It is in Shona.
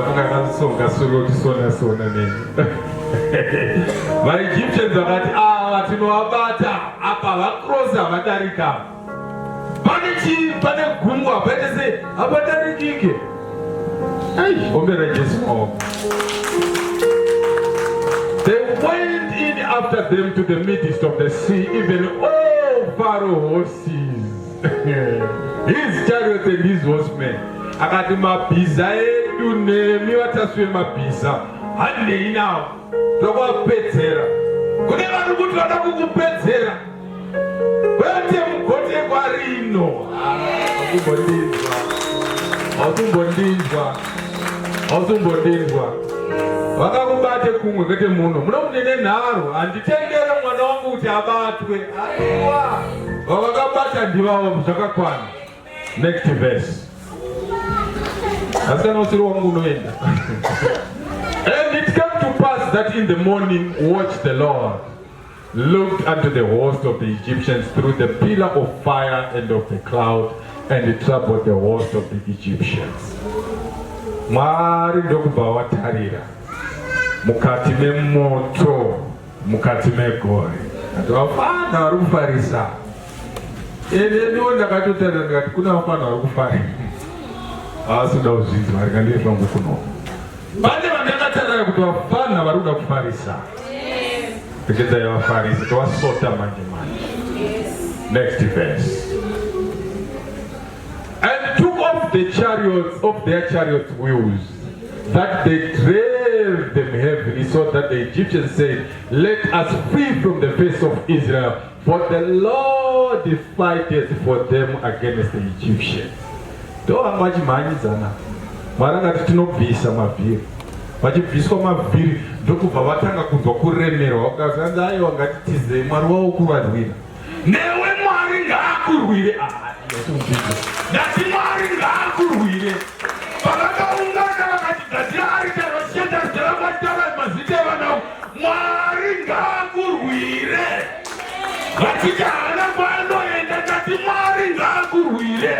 varafunga songa solo sona nini. My Egyptians vakati tinoabata apa vakrosa vadarika. Pane gungwa pane apadarikike. Ombera Jesu. They went in after them to the midst of the sea, even all Pharaoh sees his chariots and his horsemen. Akati mabhiza edu nemi vataswe mabhiza handei nawo tokwapedzera kune vari kuti vada kukupedzera kwete mugote kwarino. Hausumbondinzwa vakakubate kumwe kwete munhu munomunene nharo handitendere mwana wangu kuti abatwe. Aiwa vavakabata ndivavo zvakakwana. Next verse. And it came to pass that in the morning watch the Lord looked unto the host of the Egyptians through the pillar of fire and of the cloud, and it troubled the host of the Egyptians. Mwari ndokubva watarira mukati memoto mukati megore ati vafana vari kufarisa. Ndiwo ndakatotarira ndikati kuna vafana vari kufarisa. Asida uzvinzwa rikandirwa ngukuno. Pane vandakatarira kuti vafana vari kuda kufarisa. Pekedzai vafarisi tovasota manje. Next verse. And took off the chariots of their chariot wheels, that they drave them heavily, so that the Egyptians said, let us flee from the face of Israel, for the Lord fighteth for them against the Egyptians. Ndohamba vachimhanyidzana. Mwari akati tinobvisa mavhiri. Vachibviswa mavhiri ndokubva vatanga kunzwa kuremerwa. Ukazanza aiwa ngatitizei Mwari wavo kuvarwira. Newe Mwari ngaakurwire. Ndati Mwari ngaakurwire. Vakakaungana vakati gadzira arita roshenda ritaramataura mazita evanavo. Mwari ngaakurwire. Vachiti haana kwanoenda ndati Mwari ngaakurwire.